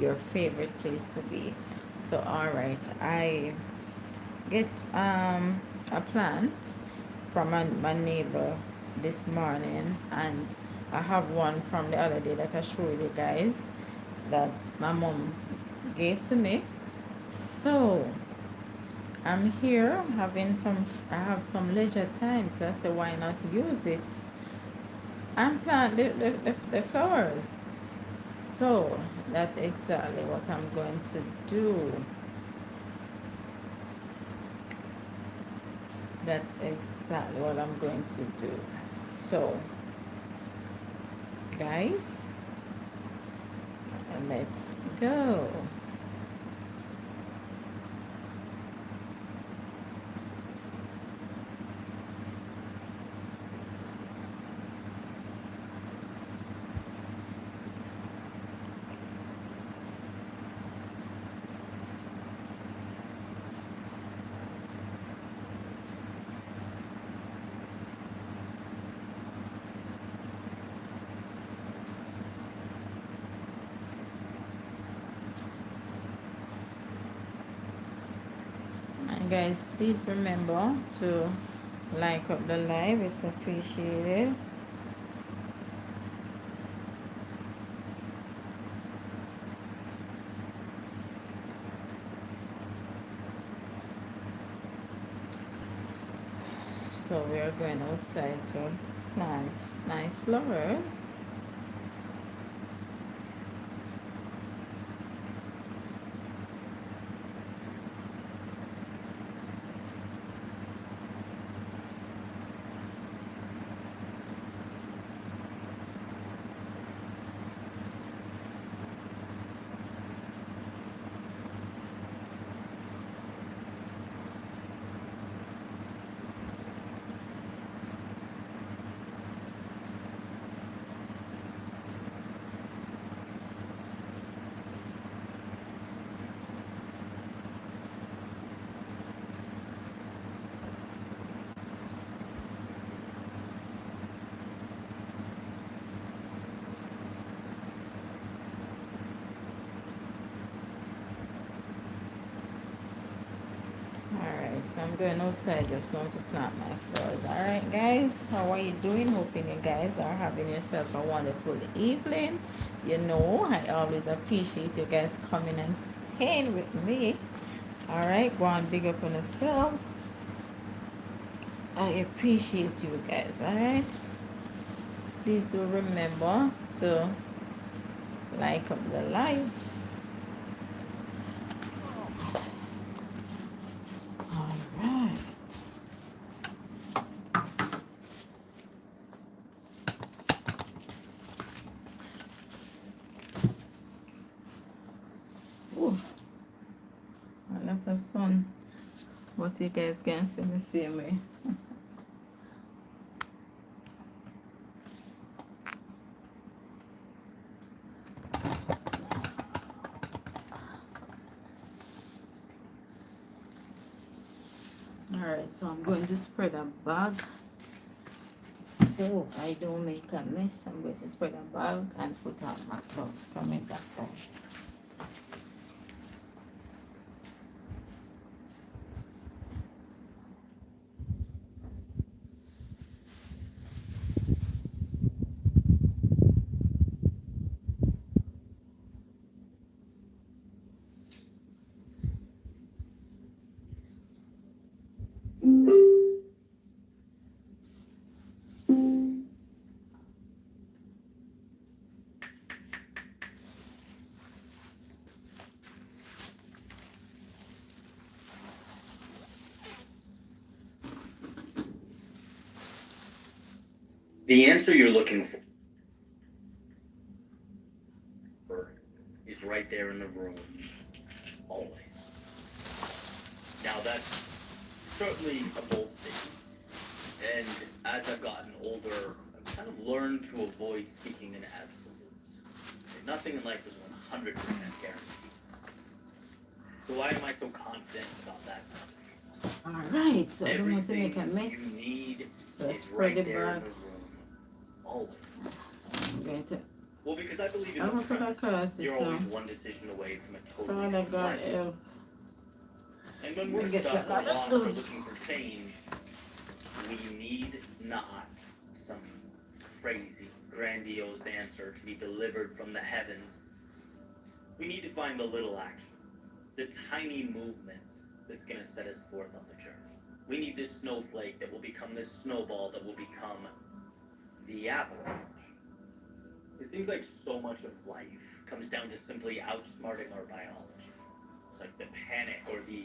your favorite place to be. So all right, I get a plant from my neighbor this morning, and I have one from the other day that I showed you guys that my mom gave to me. So I'm here having some, I have some leisure time, so I said why not use it and plant the flowers. So that's exactly what I'm going to do. That's exactly what I'm going to do. So guys, let's go. And guys, please remember to like up the live, it's appreciated. So we are going outside to plant my flowers. Alright, so I'm going outside just now to plant my flowers. Alright guys, how are you doing? Hoping you guys are having yourself a wonderful evening. You know, I always appreciate you guys coming and staying with me. Alright, go on, big up on yourself. I appreciate you guys. Alright, please do remember to like up the live. Alright. Ooh, a lot of sun, but you guys can see me same way. Alright, so I'm going to spread a bag so I don't make a mess. I'm going to spread a bag and put on my clothes coming back home. The answer you're looking for is right there in the room, always. Now, that's certainly a bold statement. And as I've gotten older, I've kind of learned to avoid speaking in absolutes. Nothing in life is 100% guaranteed. So why am I so confident about that message? Alright, so I don't want to make a Everything mess. you need So I is spread right the there in bag. the room, always. I'm going to Well, because I believe in I'm the gonna put premise. across this You're now. always one decision away from a totally Father different God life. help. And when Let we're me get stuck that or other lost or goods. looking for change, we need not some crazy, grandiose answer to be delivered from the heavens. We need to find the little action, the tiny movement that's going to set us forth on the journey. We need this snowflake that will become this snowball that will become the avalanche. It seems like so much of life comes down to simply outsmarting our biology. It's like the panic or the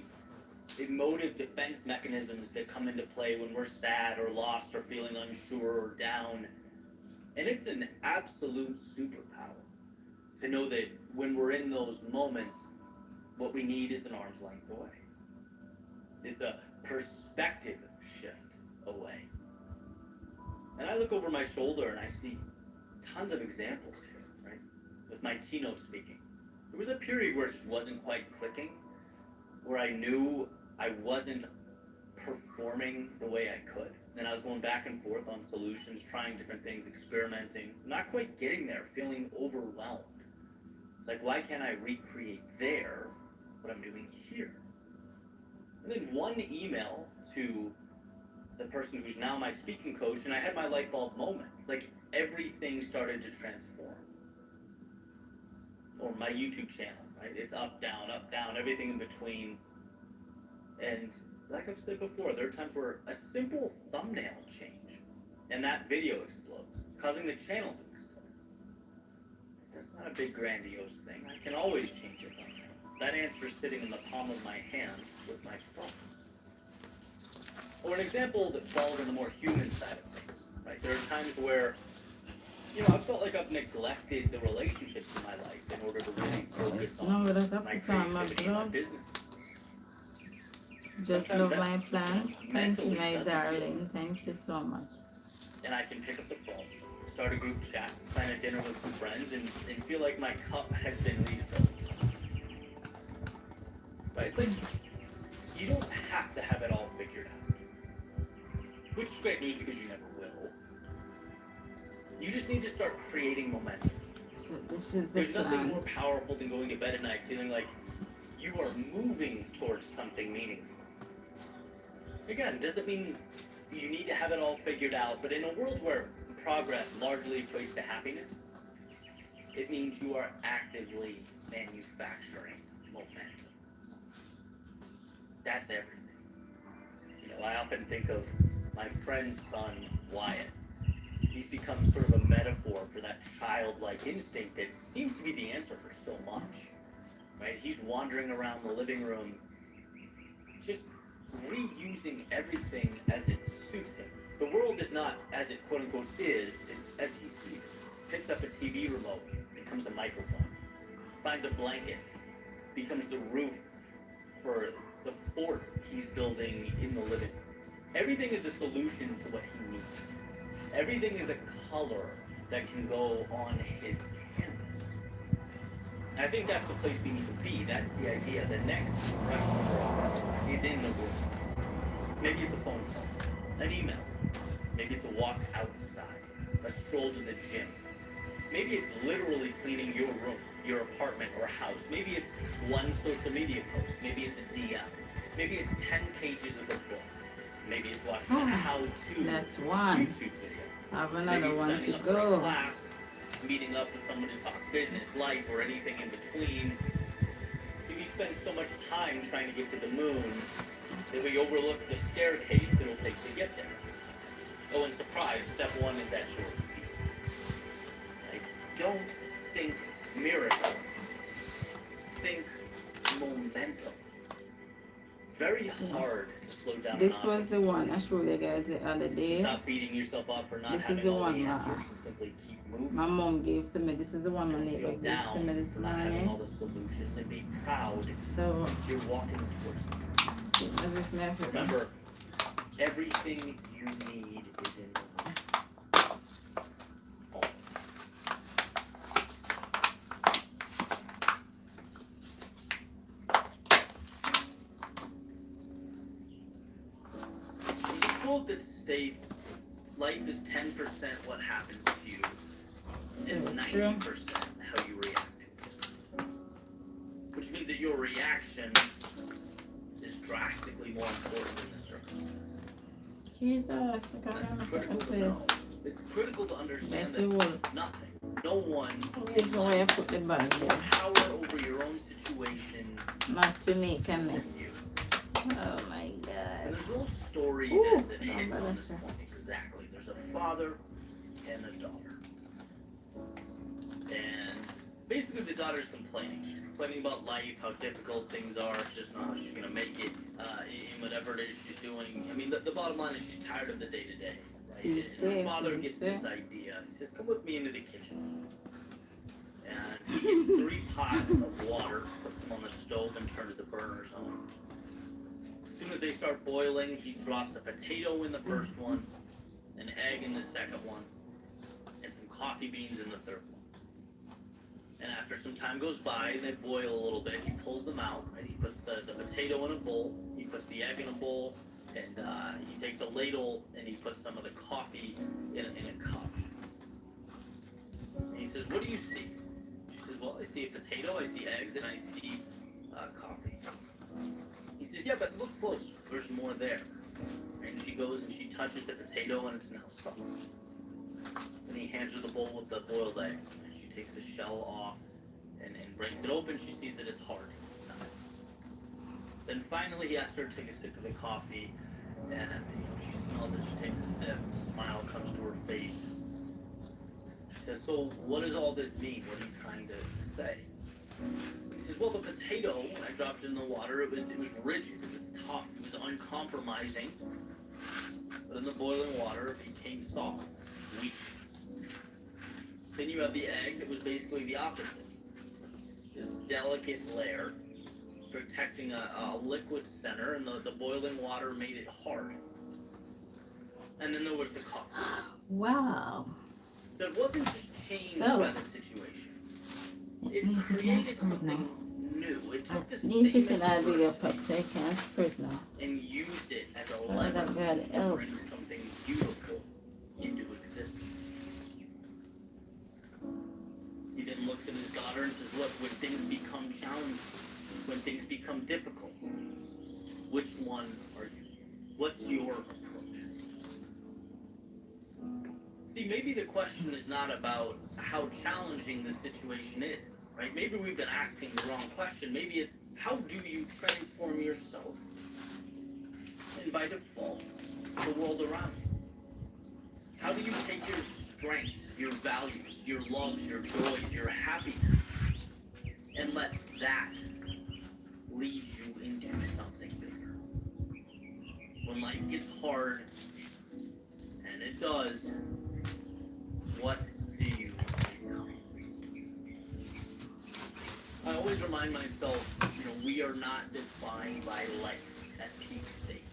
emotive defense mechanisms that come into play when we're sad or lost or feeling unsure or down. And it's an absolute superpower to know that when we're in those moments, what we need is an arm's length away. It's a perspective shift away. And I look over my shoulder and I see tons of examples here, right? With my keynote speaking. There was a period where it just wasn't quite clicking, where I knew I wasn't performing the way I could. And I was going back and forth on solutions, trying different things, experimenting, not quite getting there, feeling overwhelmed. It's like, why can't I recreate there what I'm doing here? And then one email to the person who's now my speaking coach, and I had my light bulb moment. It's like everything started to transform. Or my YouTube channel, right? It's up, down, everything in between. And like I've said before, there are times where a simple thumbnail change and that video explodes, causing the channel to explode. That's not a big grandiose thing. I can always change a thumbnail. That answer's sitting in the palm of my hand with my phone. Or an example that falls on the more human side of things, right? There are times where, I felt like I've neglected the relationships in my life in order to really focus on my creativity and my business. Just Sometimes love my plans. Thank you, mentally my doesn't darling. Thank you so much. And I can pick up the phone, start a group chat, plan a dinner with some friends, and feel like my cup has been refilled. But it's like, you don't have to have it all figured out. Which is great news because you never will. You just need to start creating momentum. So this is the There's nothing more plans. powerful than going to bed at night feeling like you are moving towards something meaningful. Again, doesn't mean you need to have it all figured out, but in a world where progress largely equates to happiness, it means you are actively manufacturing momentum. That's everything. I often think of my friend's son, Wyatt. He's become sort of a metaphor for that childlike instinct that seems to be the answer for so much. Right? He's wandering around the living room, just reusing everything as it suits him. The world is not as it quote unquote is, it's as he sees it. Picks up a TV remote, becomes a microphone. Finds a blanket, becomes the roof for the fort he's building in the living room. Everything is a solution to what he needs. Everything is a color that can go on his canvas. And I think that's the place we need to be. That's the idea. The next brush stroke is in the room. Maybe it's a phone call, an email. Maybe it's a walk outside, a stroll to the gym. Maybe it's literally cleaning your room, your apartment or house. Maybe it's one social media post. Maybe it's a DM. Maybe it's 10 pages of a book. Maybe it's watching a how-to That's one. YouTube video. I have Maybe another it's one to signing up for a go. class, meeting up with someone to talk business, life, or anything in between. See, we spend so much time trying to get to the moon that we overlook the staircase it'll take to get there. Oh, and surprise, step one is at your feet. Like, don't think miracle. Think momentum. It's very hard to slow down. This was the one I showed you guys the other day. Stop beating yourself up for not This is having the all one the answers and simply keep moving. my mom gave to me. This is the one my Don't neighbor feel gave to down me this for not having all morning. the solutions and be proud So, you're walking towards them. as if my African. Remember, everything you need is in the room. Always. There's a quote that states, life is 10% what happens to you, and So 90% how you react to it. Which means that your reaction is drastically more important than the circumstance. Jesus, I got That's on a critical second to know. place. It's critical to understand That's the that one. nothing, no one This is where I put the bag has there. power over your own situation Not to make a than mess. you. Oh my And god. there's a little story Ooh, that hits don't on this bother. point exactly. There's a father and a daughter. And basically the daughter's complaining. She's complaining about life, how difficult things are. She doesn't know how she's going to make it in whatever it is she's doing. I mean, the bottom line is she's tired of the day-to-day. Right? He's And her there, father he's gets there. this idea. He says, come with me into the kitchen. And he gets 3 pots of water, puts them on the stove, and turns the burners on. As soon as they start boiling, he drops a potato in the first one, an egg in the second one, and some coffee beans in the third one. And after some time goes by, and they boil a little bit, he pulls them out, and he puts the potato in a bowl, he puts the egg in a bowl, and he takes a ladle, and he puts some of the coffee in a cup. And he says, what do you see? She says, well, I see a potato, I see eggs, and I see coffee. He says, yeah, but look close, there's more there. And she goes and she touches the potato, and it's now soft. And he hands her the bowl with the boiled egg. And she takes the shell off and breaks it open. She sees that it's hard inside. Then finally he asks her to take a sip of the coffee. And she smells it. She takes a sip. A smile comes to her face. She says, so what does all this mean? What are you trying to say? He says, well, the potato, when I dropped it in the water, it was rigid. It was tough. It was uncompromising. But in the boiling water, it became soft, weak. Then you have the egg that was basically the opposite. This delicate layer protecting a liquid center, and the boiling water made it hard. And then there was the coffee. Wow. So it wasn't just changed So, by the situation. it It needs to get created spread now. something new. It took the It needs same it in our video adversity pot so I can spread now. and used it as a Oh, lever that God to help. bring something beautiful into existence. He then looks at his daughter and says, look, when things become challenging, when things become difficult, which one are you? What's your approach? See, maybe the question is not about how challenging the situation is, right? Maybe we've been asking the wrong question. Maybe it's how do you transform yourself? And by default, the world around you. How do you take your strengths, your values, your loves, your joys, your happiness, and let that lead you into something bigger? When life gets hard, and it does, what do you become? I always remind myself, we are not defined by life at peak state.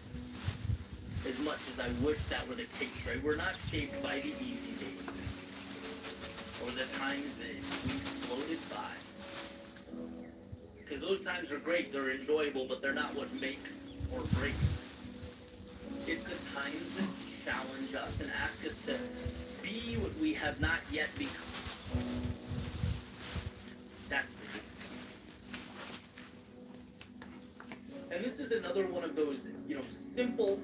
As much as I wish that were the case, right? We're not shaped by the easy days or the times that we floated by. Because those times are great, they're enjoyable, but they're not what make or break us. It's the times that challenge us and ask us to be what we have not yet become. That's the good stuff. And this is another one of those, simple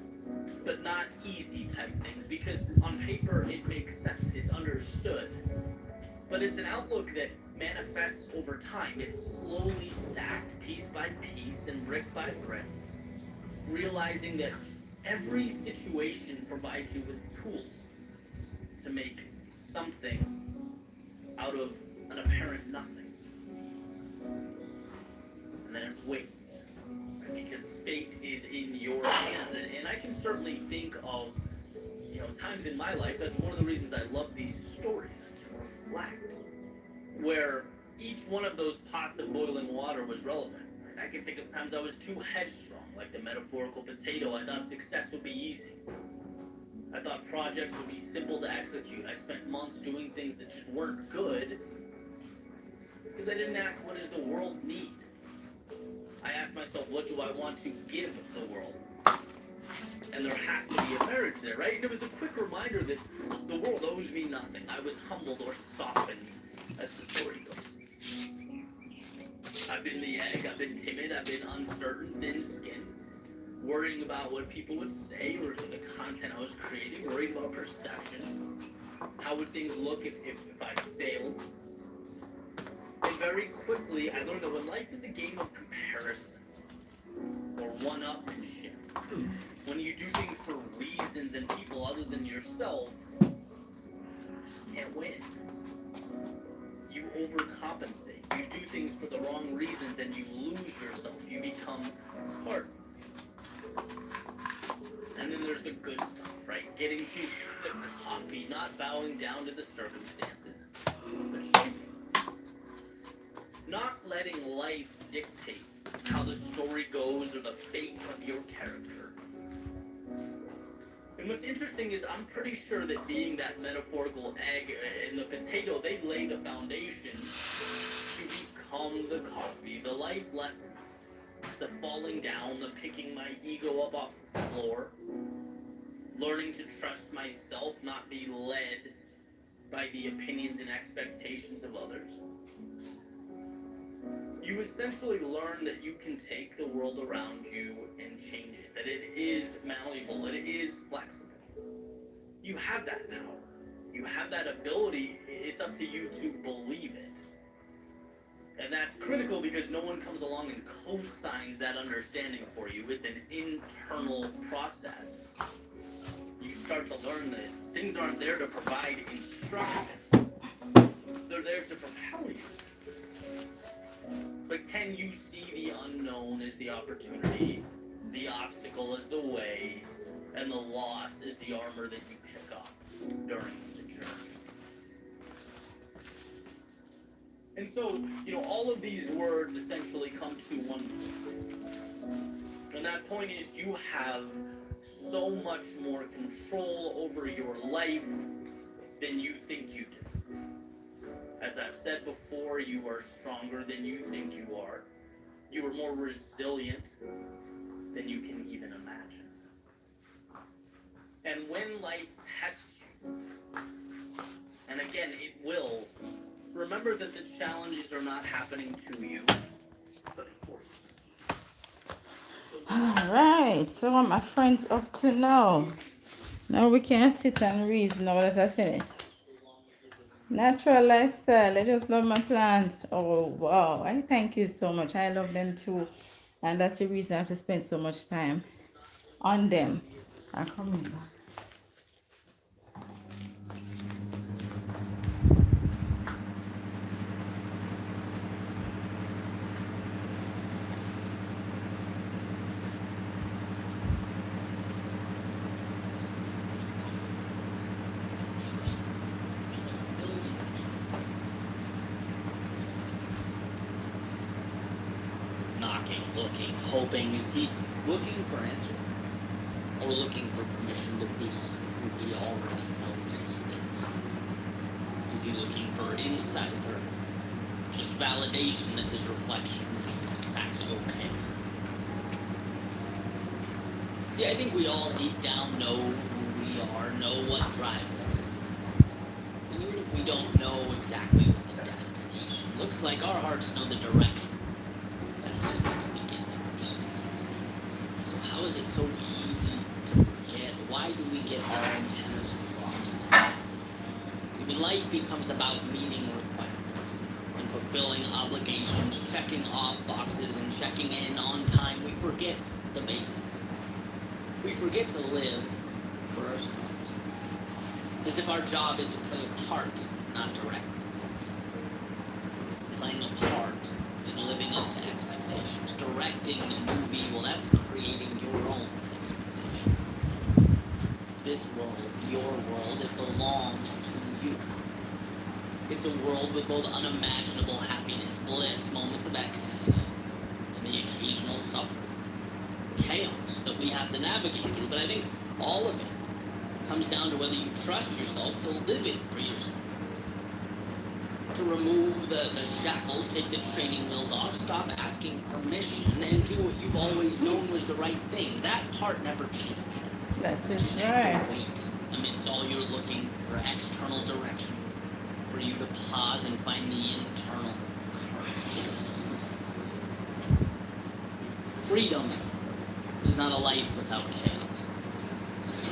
but not easy type things, because on paper it makes sense, it's understood. But it's an outlook that manifests over time. It's slowly stacked piece by piece and brick by brick, realizing that every situation provides you with tools to make something out of an apparent nothing. And then it waits, right? Because fate is in your hands. And I can certainly think of, times in my life, that's one of the reasons I love these stories. I can reflect, where each one of those pots of boiling water was relevant. Right? I can think of times I was too headstrong, like the metaphorical potato. I thought success would be easy. I thought projects would be simple to execute. I spent months doing things that just weren't good because I didn't ask, what does the world need? I asked myself, what do I want to give the world? and there has to be a marriage there, right? And it was a quick reminder that the world owes me nothing. I was humbled or softened, as the story goes. I've been the egg, I've been timid, I've been uncertain, thin-skinned, worrying about what people would say or the content I was creating, worried about perception. How would things look if I failed? And very quickly, I learned that when life is a game of comparison or one-upmanship, when you do things for reasons and people other than yourself, you can't win. You overcompensate. You do things for the wrong reasons and you lose yourself. You become hard. And then there's the good stuff, right? Getting to the coffee, not bowing down to the circumstances, but shaping. Not letting life dictate how the story goes or the fate of your character. And what's interesting is I'm pretty sure that being that metaphorical egg in the potato, they lay the foundation to become the coffee, the life lessons, the falling down, the picking my ego up off the floor, learning to trust myself, not be led by the opinions and expectations of others. You essentially learn that you can take the world around you and change it, that it is malleable, it is flexible. You have that power. You have that ability. It's up to you to believe it. And that's critical because no one comes along and co-signs that understanding for you. It's an internal process. You start to learn that things aren't there to provide instruction. They're there to propel you. But can you see the unknown as the opportunity, the obstacle as the way, and the loss as the armor that you pick up during the journey? And so, all of these words essentially come to one point. And that point is you have so much more control over your life than you think you do. As I've said before, you are stronger than you think you are. You are more resilient than you can even imagine. And when life tests you, and again, it will, remember that the challenges are not happening to you, but for you. All right. So what my friends up to now? Now we can sit and reason now that I finish. Natural lifestyle. I just love my plants. Oh wow. I thank you so much. I love them too. And that's the reason I have to spend so much time on them. I come in back. Knocking, looking, hoping. Is he looking for answers? Or looking for permission to be who he already knows he is? Is he looking for insight or just validation that his reflection is in fact okay? See, I think we all deep down know who we are, know what drives us. And even if we don't know exactly what the destination looks like, our hearts know the direction. That's to begin to pursue. So how is it so easy to forget? Why do we get our antennas crossed? See, when life becomes about meeting requirements and fulfilling obligations, checking off boxes and checking in on time, we forget the basics. We forget to live for ourselves. As if our job is to play a part, not direct. Playing a part is living up to expectations. Directing a movie, well, that's creating your own expectation. This world, your world, it belongs to you. It's a world with both unimaginable happiness, bliss, moments of ecstasy, and the occasional suffering, chaos that we have to navigate through. But I think all of it comes down to whether you trust yourself to live it for yourself. To remove the shackles, take the training wheels off, stop asking permission, and do what you've always known was the right thing. That part never changed. That is Connect right. the weight amidst all your looking for external direction, for you to pause and find the internal courage. Freedom is not a life without chaos.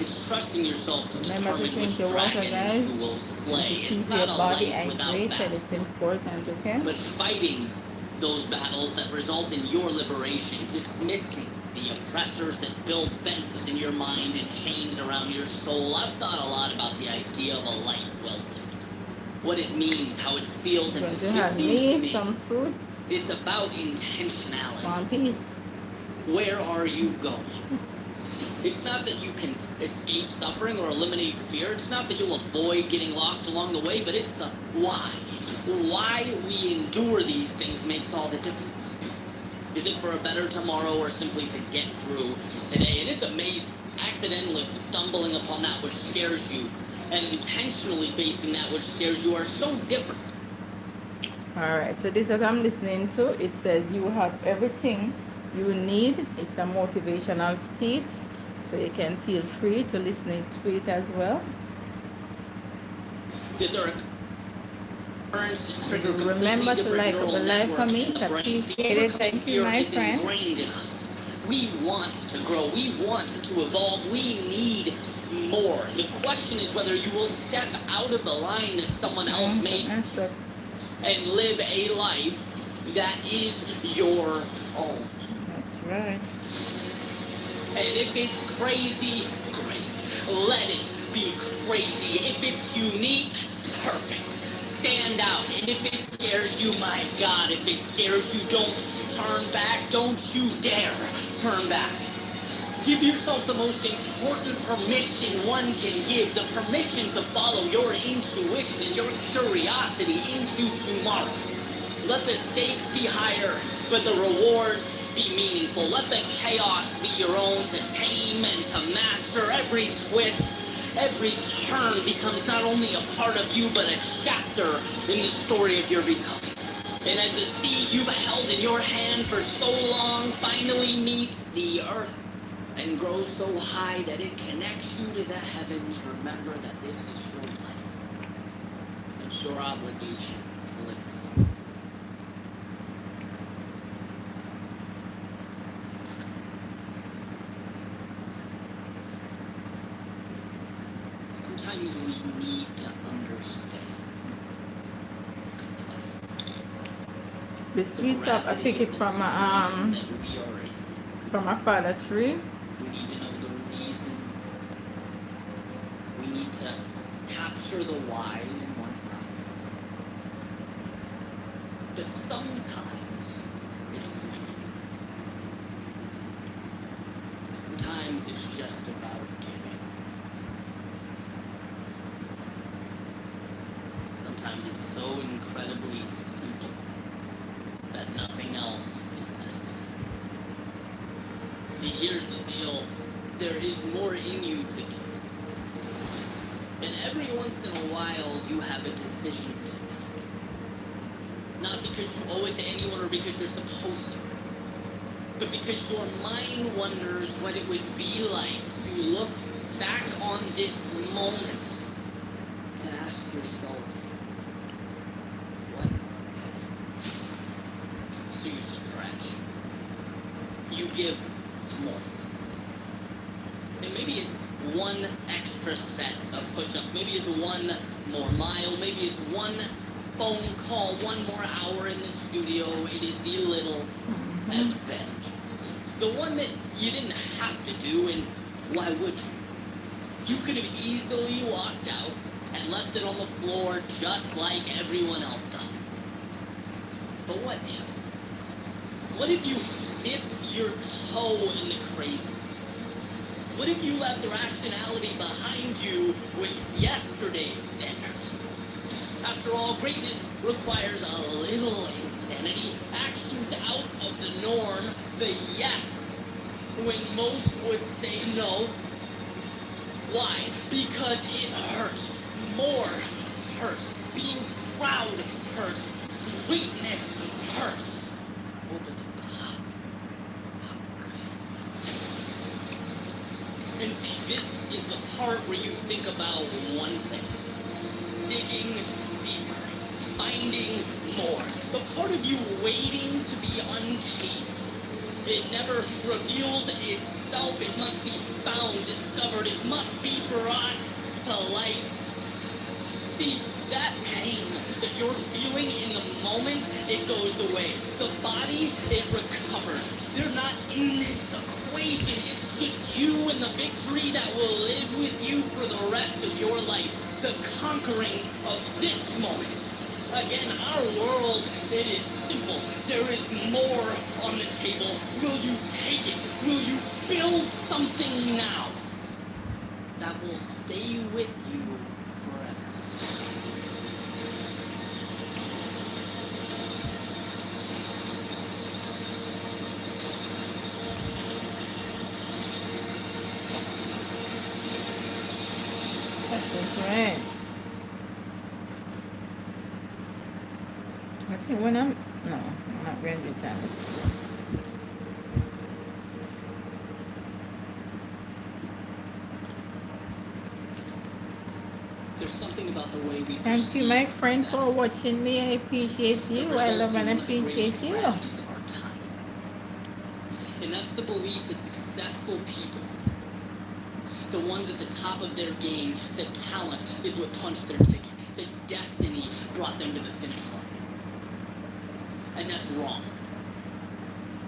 It's trusting yourself to Remember to determine drink which your water, dragons guys, you will and to slay. It's keep your not a body life without hydrated. battle, It's important, okay? but fighting those battles that result in your liberation, dismissing the oppressors that build fences in your mind and chains around your soul. I've thought a lot about the idea of a life well lived, what it means, how it feels, I'm and going to it have seems to me me some fruits, it's about intentionality. one piece. Where are you going? It's not that you can escape suffering or eliminate fear. It's not that you'll avoid getting lost along the way, but it's the why. Why we endure these things makes all the difference. Is it for a better tomorrow or simply to get through today? And it's amazing. Accidentally stumbling upon that which scares you and intentionally facing that which scares you are so different. All right, so this that I'm listening to, it says you have everything you need. It's a motivational speech, so you can feel free to listen to it as well. That there are currents trigger completely Remember to different like neural the live for networks me. in It's the brain. See, appreciated. overcoming Thank you, fear my is friends. ingrained in us. We want to grow. We want to evolve. We need more. The question is whether you will step out of the line that someone else made That's right. and live a life that is your own. That's right. And if it's crazy, great. Let it be crazy. If it's unique, perfect. Stand out. And if it scares you, my God, if it scares you, don't turn back. Don't you dare turn back. Give yourself the most important permission one can give, the permission to follow your intuition and your curiosity into tomorrow. Let the stakes be higher, but the rewards be meaningful. Let the chaos be your own to tame and to master. Every twist, every turn becomes not only a part of you, but a chapter in the story of your becoming. And as the seed you've held in your hand for so long finally meets the earth and grows so high that it connects you to the heavens, remember that this is your life. It's your obligation to live it. Sometimes we need to understand. The sweets up, I pick it from a father tree. We need to know the reason. We need to capture the whys and whatnot. But sometimes it's just about giving. Sometimes it's so incredibly simple that nothing else is necessary. See, here's the deal. There is more in you to give. And every once in a while, you have a decision to make. Not because you owe it to anyone or because you're supposed to, but because your mind wonders what it would be like to look back on this moment and ask yourself, what if? So you stretch. You give more. And maybe it's one extra set of push-ups. Maybe it's one more mile. Maybe it's one phone call, one more hour in the studio. It is the little advantage. The one that you didn't have to do, and why would you? You could have easily walked out and left it on the floor just like everyone else does. But what if? What if you dipped your toe in the crazy? What if you left rationality behind you with yesterday's standards? After all, greatness requires a little insanity, actions out of the norm, the yes, when most would say no. Why? Because it hurts. More hurts. Being proud hurts. Greatness hurts. Over the top. How good. And see, This is the part where you think about one thing. Digging deeper. Finding more. The part of you waiting to be uncaged. It never reveals itself. It must be found, discovered. It must be brought to life. See, that pain that you're feeling in the moment, it goes away. The body, it recovers. They're not in this equation. It's just you and the victory that will live with you for the rest of your life. The conquering of this moment. Again, our world, it is simple. There is more on the table. Will you take it? Will you build something now that will stay with you forever? That's right. I think when I'm not going to be tennis. There's something about the way we Thank you, my perceive friend, for success watching me. I appreciate that you. I results love in and one of the appreciate greatest you. tragedies of our time. And that's the belief that successful people, the ones at the top of their game, that talent is what punched their ticket, that destiny brought them to the finish line. And that's wrong.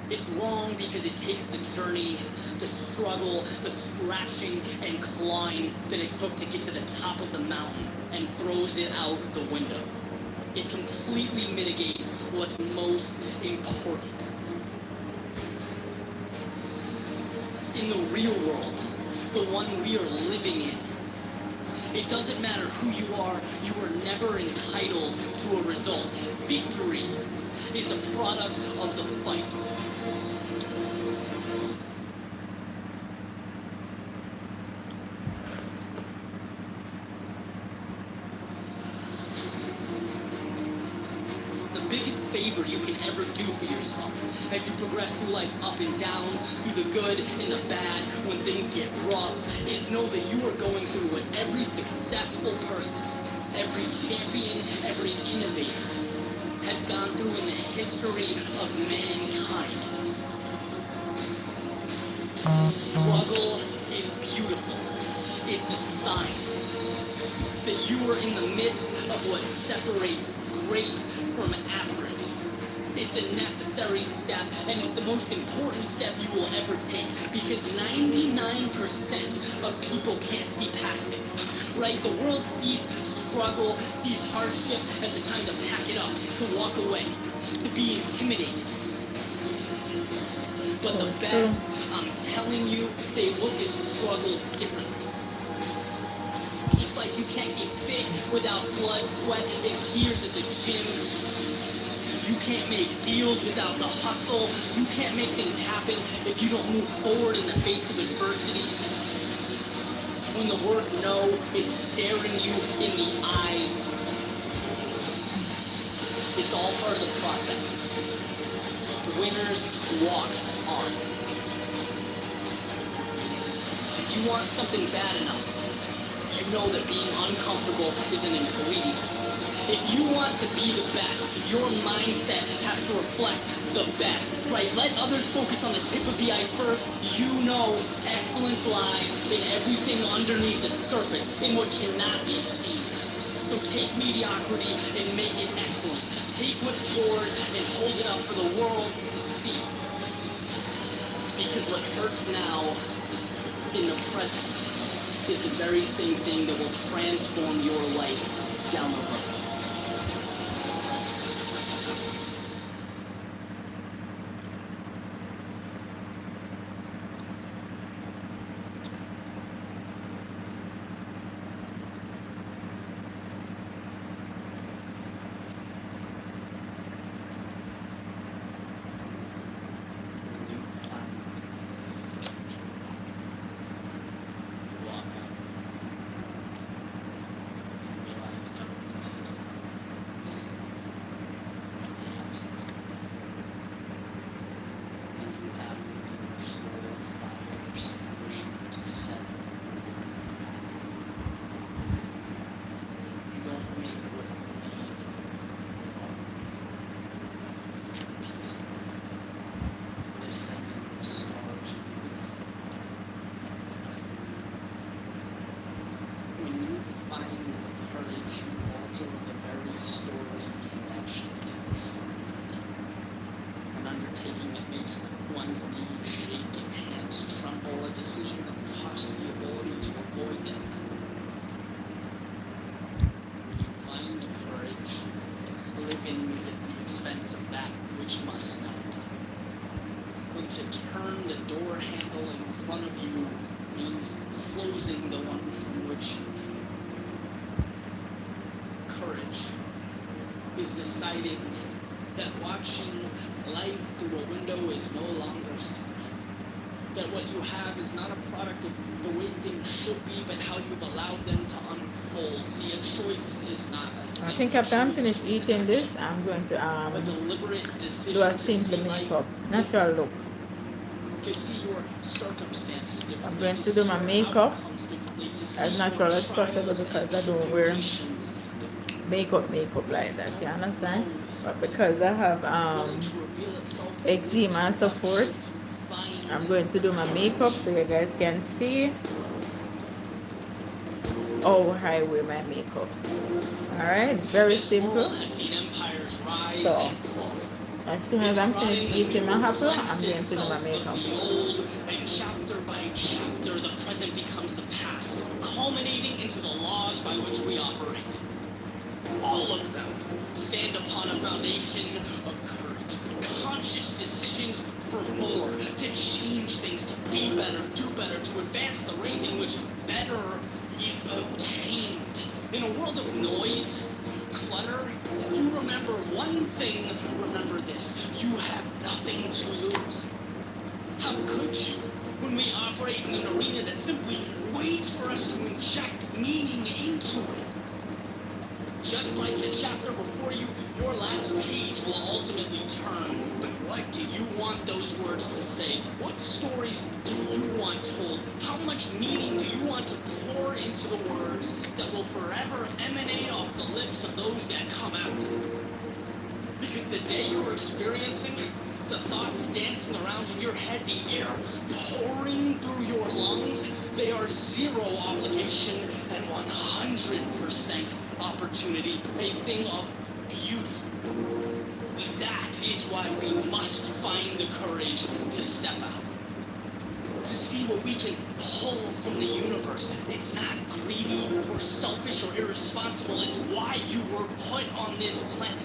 It's wrong because it takes the journey, the struggle, the scratching and clawing that it took to get to the top of the mountain and throws it out the window. It completely mitigates what's most important. In the real world, the one we are living in, it doesn't matter who you are never entitled to a result. Victory is a product of the fight. The biggest favor you can ever do for yourself as you progress through life's up and downs, through the good and the bad, when things get rough, is know that you are going through what every successful person, every champion, every innovator has gone through in the history of mankind. Struggle is beautiful. It's a sign that you are in the midst of what separates great from average. It's a necessary step, and it's the most important step you will ever take, because 99% of people can't see past it. Right? The world sees struggle, sees hardship as a time to pack it up, to walk away, to be intimidated. But the best, I'm telling you, they look at struggle differently. Just like you can't get fit without blood, sweat, and tears at the gym. You can't make deals without the hustle. You can't make things happen if you don't move forward in the face of adversity. When the word no is staring you in the eyes, it's all part of the process. Winners walk on. If you want something bad enough, you know that being uncomfortable is an ingredient. If you want to be the best, your mindset has to reflect the best, right? Let others focus on the tip of the iceberg. You know excellence lies in everything underneath the surface, in what cannot be seen. So take mediocrity and make it excellent. Take what's yours and hold it up for the world to see. Because what hurts now in the present is the very same thing that will transform your life down the road. Walk out. Realize darkness is taking that makes one's knees shake and hands tremble, a decision that costs the ability to avoid discomfort. When you find the courage, living is at the expense of that which must not die. When to turn the door handle in front of you means closing the one from which you came. Courage is deciding that watching life through a window is no longer selfish. That what you have is not a product of the way things should be, but how you've allowed them to unfold. See, a choice is not a thing. I think after I'm finished eating this, I'm going to a deliberate decision do a to see simple life makeup, natural look. to see your circumstances differently. I'm going to see do my your makeup outcomes differently, to see as your natural as possible trials because and I don't wear tribulations differently. makeup like that, you understand? But because I have Willing to reveal itself in eczema and so ways forth, that you find I'm going to do my makeup so you guys can see how I wear my makeup. Alright, very this simple. world has seen empires rise So, and fall. as soon as I'm finished eating my apple, I'm going to do my makeup. The old, and chapter by chapter, the present becomes the past, culminating into the laws by which we operate. All of them stand upon a foundation of courage, conscious decisions for more, to change things, to be better, do better, to advance the rate in which better is obtained. In a world of noise, clutter, if you remember one thing, remember this: you have nothing to lose. How could you, when we operate in an arena that simply waits for us to inject meaning into it? Just like the chapter before you, your last page will ultimately turn. But what do you want those words to say? What stories do you want told? How much meaning do you want to pour into the words that will forever emanate off the lips of those that come out? Because the day you're experiencing, the thoughts dancing around in your head, the air pouring through your lungs, they are zero obligation and 100% opportunity, a thing of beauty. That is why we must find the courage to step out, to see what we can pull from the universe. It's not greedy or selfish or irresponsible. It's why you were put on this planet.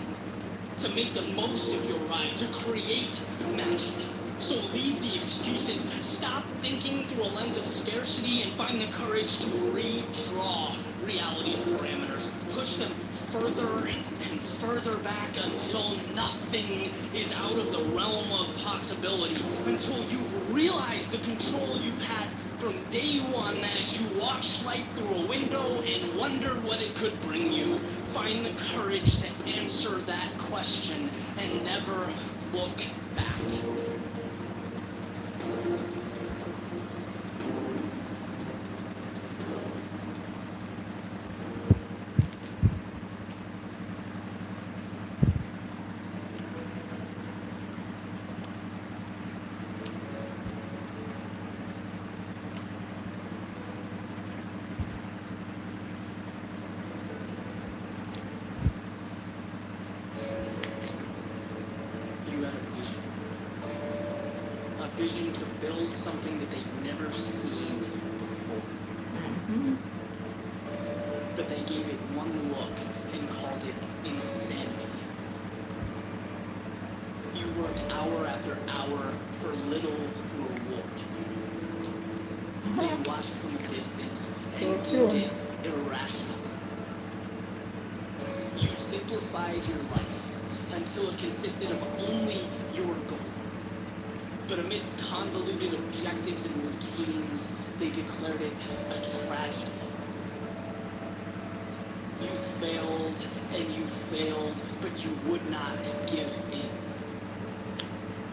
To make the most of your ride, to create magic. So leave the excuses, stop thinking through a lens of scarcity, and find the courage to redraw reality's parameters. Push them further and further back until nothing is out of the realm of possibility, until you've realized the control you've had from day one as you watch life through a window and wondered what it could bring you. Find the courage to answer that question and never look back. You had a vision. A vision to build something that they'd never seen before. Mhm. But they gave it one look and called it insanity. You worked hour after hour for little reward. They watched from a distance and So deemed true. it irrational. You simplified your life until it consisted of only your goal. But amidst convoluted objectives and routines, they declared it a tragedy. You failed and you failed, but you would not give in.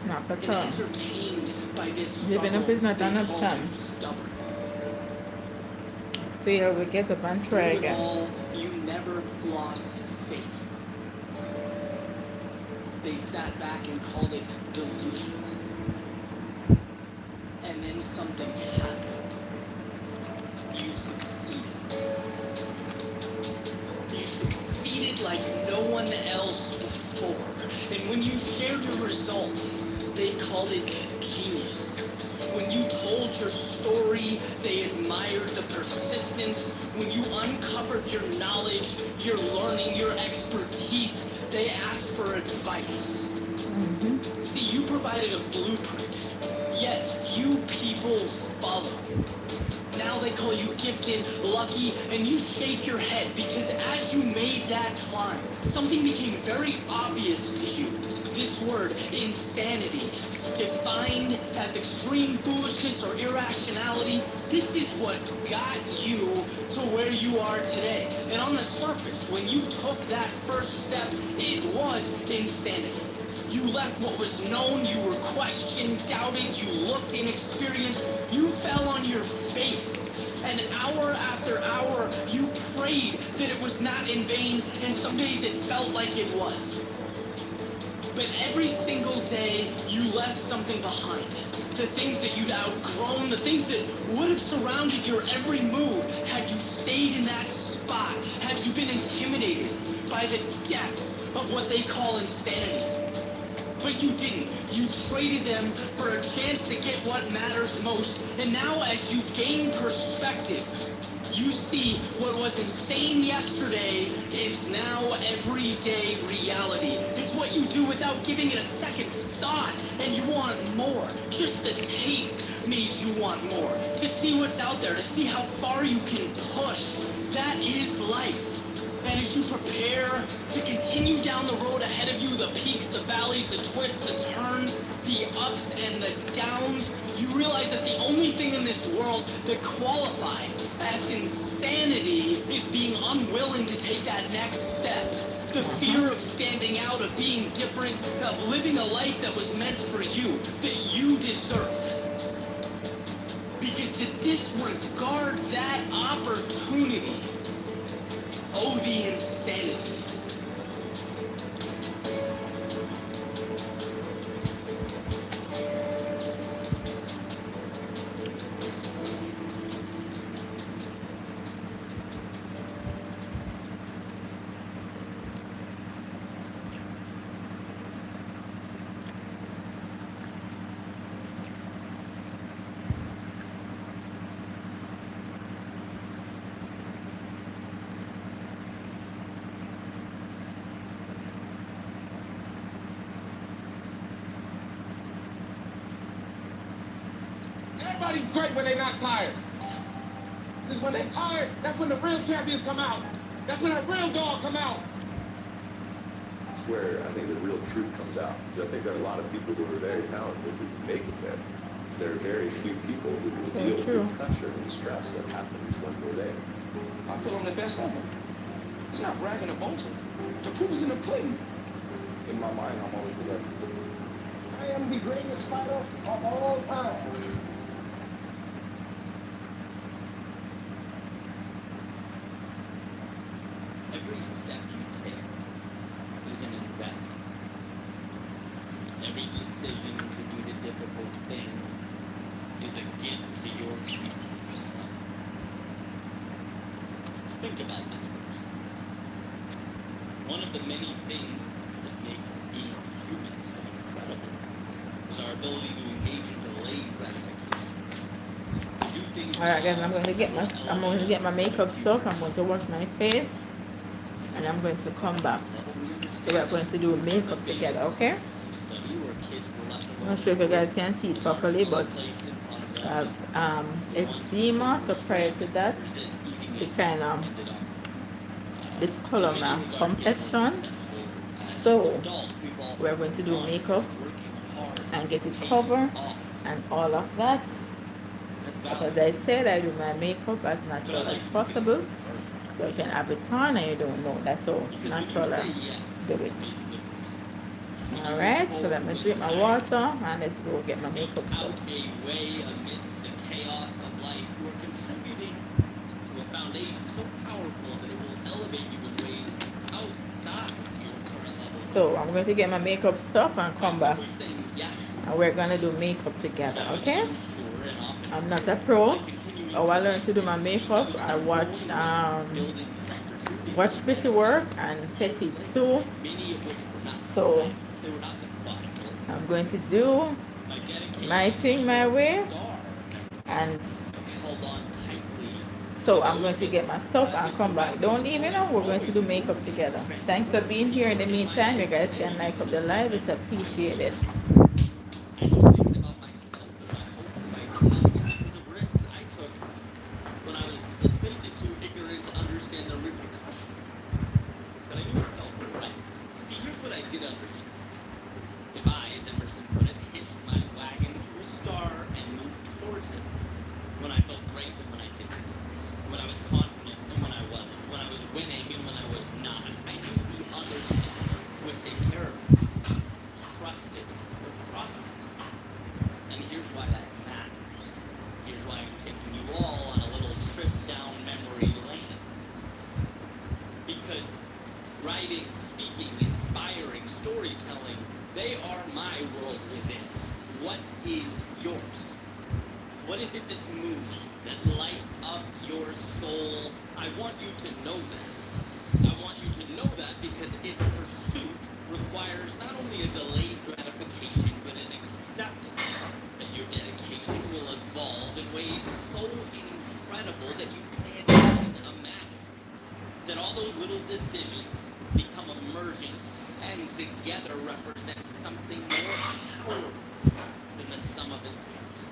Not at And all. entertained by this Giving up struggle, is not they an called option. you stubborn. Fail, we get up and try Through it again. all, you never lost faith. They sat back and called it delusional. And then something happened. You succeeded. You succeeded like no one else before. And when you shared your result, they called it genius. When you told your story, they admired the persistence. When you uncovered your knowledge, your learning, your expertise, they asked for advice. See, you provided a blueprint, yet few people follow. Now they call you gifted, lucky, and you shake your head because as you made that climb, something became very obvious to you. This word, insanity, defined as extreme foolishness or irrationality, this is what got you to where you are today. And on the surface, when you took that first step, it was insanity. You left what was known, you were questioned, doubted, you looked inexperienced, you fell on your face. And hour after hour, you prayed that it was not in vain, and some days it felt like it was. But every single day, you left something behind. The things that you'd outgrown, the things that would have surrounded your every move had you stayed in that spot, had you been intimidated by the depths of what they call insanity. But you didn't. You traded them for a chance to get what matters most. And now as you gain perspective, you see what was insane yesterday is now everyday reality. It's what you do without giving it a second thought, and you want more. Just the taste made you want more. To see what's out there, to see how far you can push. That is life. And as you prepare to continue down the road ahead of you, the peaks, the valleys, the twists, the turns, the ups and the downs, you realize that the only thing in this world that qualifies as insanity is being unwilling to take that next step. The fear of standing out, of being different, of living a life that was meant for you, that you deserve. Because to disregard that opportunity, oh, the insanity. Everybody's great when they're not tired. This is when they're tired, that's when the real champions come out. That's when that real dog come out. It's where I think the real truth comes out. So I think there are a lot of people who are very talented who can make it there. There are very few people who will deal with the pressure and stress that happens when we're there. I feel I'm the best ever. It's not bragging or boasting. The proof is in the pudding. In my mind, I'm always the best. I am the greatest fighter of all time. Every step you take is an investment. Every decision to do the difficult thing is a gift to your future self. Think about this first. One of the many things that makes being human so incredible is our ability to engage in delayed gratification. To do things. Alright guys, I'm going to get my makeup stuff. I'm going to wash my face. And I'm going to come back. So we're going to do makeup together, okay? I'm not sure if you guys can see it properly, but eczema, so prior to that, it kind of discolor my complexion. So we're going to do makeup and get it covered and all of that. Because I said I do my makeup as natural as possible. So you can have it on and you don't know. That's all natural I do it. Alright, so let me drink my water and let's go get my makeup stuff. Amidst the chaos of life, you are contributing to a foundation so powerful that it will elevate you in ways outside your current level. So I'm going to get my makeup stuff and come back. And we're going to do makeup together, okay? I'm not a pro. Oh, I learned to do my makeup. I watched Pretty Work and Petit too. So I'm I'm going to do My dedication, my thing my way, star, and held on tightly. so I'm going to get my stuff and come back. Don't leave me now. We're going to do makeup together. Thanks for being here. In the meantime, you guys can like up the live. It's appreciated. I know things about myself and my hopes and my dreams because of risks I took when I was, let's face it, too ignorant to understand the repercussions. But I knew it felt right. See, here's what I did understand. If I, as Emerson put it, hitched my wagon to a star and moved towards it, when I felt great and when I didn't, when I was confident and when I wasn't, when I was winning and when I was not, I knew the other side would take care of it. Trusted the process. And here's why that matters. Here's why I'm taking you all on a little trip down memory lane. Because writing, speaking, inspiring, storytelling, they are my world within. What is yours? What is it that moves, that lights up your soul? I want you to know that. I want you to know that because its pursuit requires not only a delayed gratification, but an acceptance that your dedication will evolve in ways so incredible that you can't even imagine. That all those little decisions become emergent and together represent something more powerful than the sum of its parts.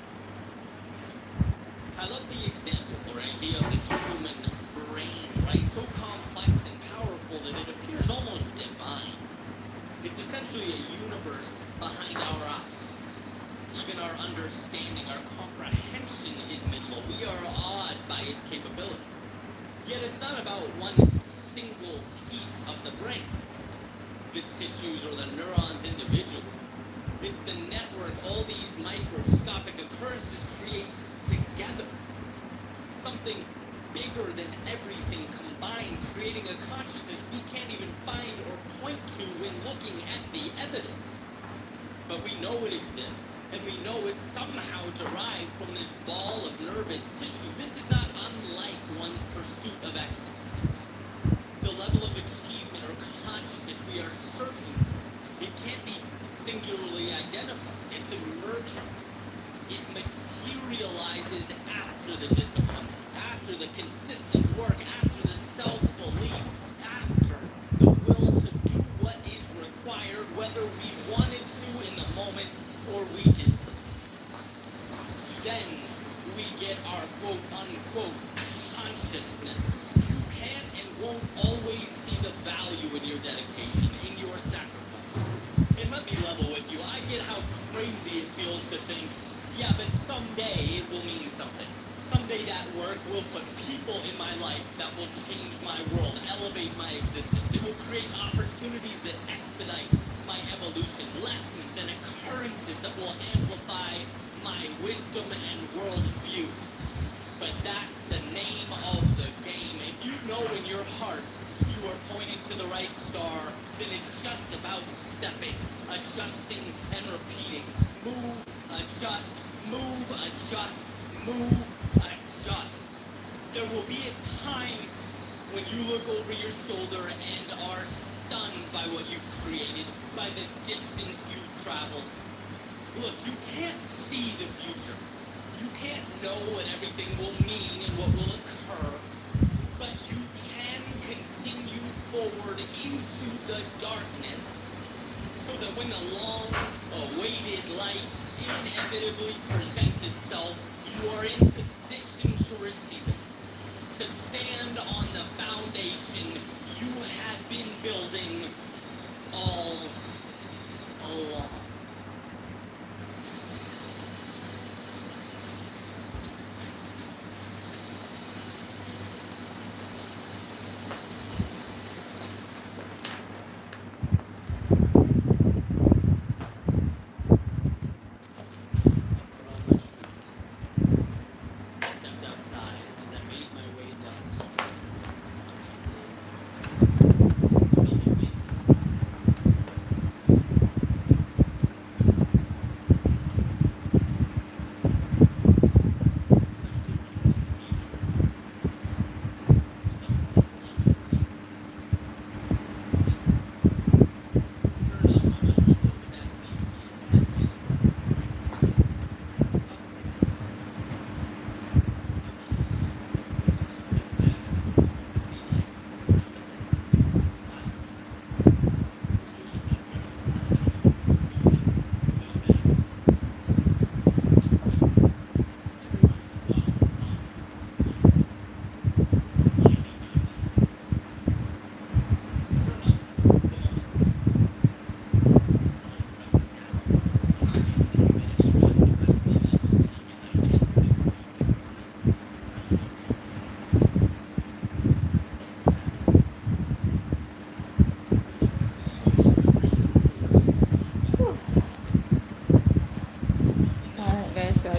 I love the example or idea of the human brain, right? So complex and powerful that it appears almost divine. It's essentially a universe behind our eyes. Even our understanding, our comprehension is minimal. We are awed by its capability. Yet it's not about one single piece of the brain, the tissues or the neurons individually. It's the network all these microscopic occurrences create together. Something bigger than everything combined, creating a consciousness we can't even find or point to when looking at the evidence. But we know it exists, and we know it's somehow derived from this ball of nervous tissue. This is not unlike one's pursuit of excellence. The level of achievement or consciousness we are searching for, it can't be singularly identified. It's emergent. It materializes after the discipline, after the consistent work, after the self-belief, after the will to do what is required, whether we wanted to in the moment or we didn't. Then we get our quote-unquote consciousness. You can and won't always see the value in your dedication, in your sacrifice. And let me level with you. I get how crazy it feels to think, yeah, but someday it will mean something. Someday that work will put people in my life that will change my world, elevate my existence. It will create opportunities that expedite my evolution, lessons and occurrences that will amplify my wisdom and worldview. But that's the name of the game. If you know in your heart you are pointing to the right star, then it's just about stepping, adjusting, and repeating. Move, adjust, move, adjust, move, adjust. There will be a time when you look over your shoulder and are stunned by what you've created, by the distance you've traveled. Look, you can't see the future. You can't know what everything will mean and what will occur, but you can continue forward into the darkness so that when the long-awaited light inevitably presents itself, you are in position to receive it, to stand on the foundation you have been building all along. Stepped outside as I made my way down the street.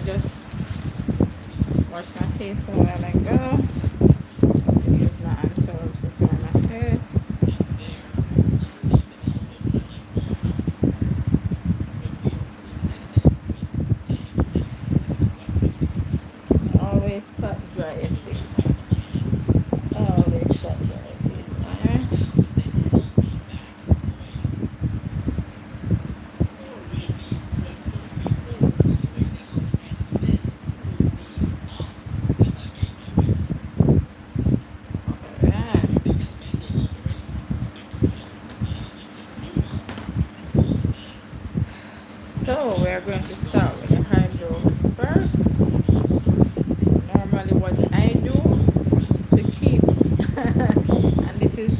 just wash my face a while ago. Use my hand towel to dry my face. Always pat dry your face. Always pat dry your face. Alright? Alright. So we're going to start with the eyebrow first. Normally what I do to keep and this is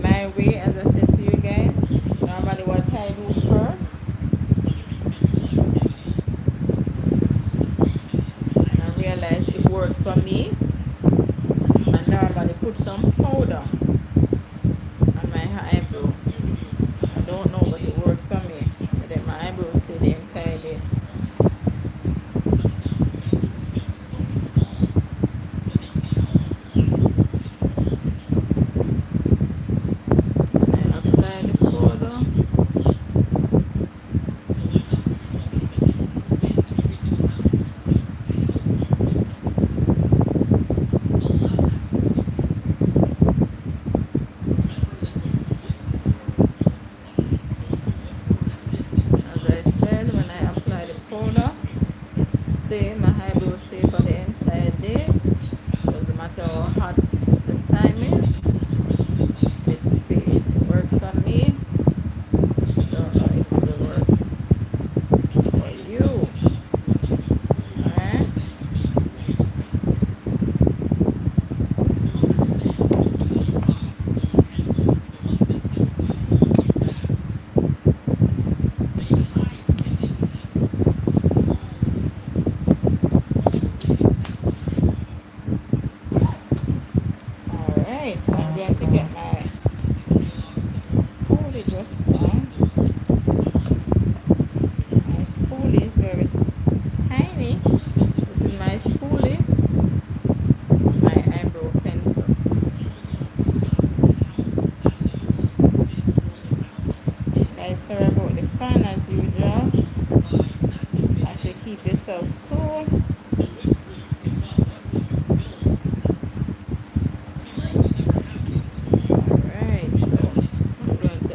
my way, as I said to you guys. Normally what I do first, and I realize it works for me, I normally put some powder on my eyebrow. I don't know, but it works for me. But then my eyebrows stay the entire day. And I apply the powder. As I said, when I apply the powder, my eyebrows stay for the entire day. Doesn't matter how hot the time is, it still works for me. Don't know if it will work for you. Alright? Alright, so I'm going to get my spoolie just now. My spoolie is very tiny. This is my spoolie, my eyebrow pencil. Guys, sorry about the fan as usual. Have to keep yourself cool. Alright, so I'm going to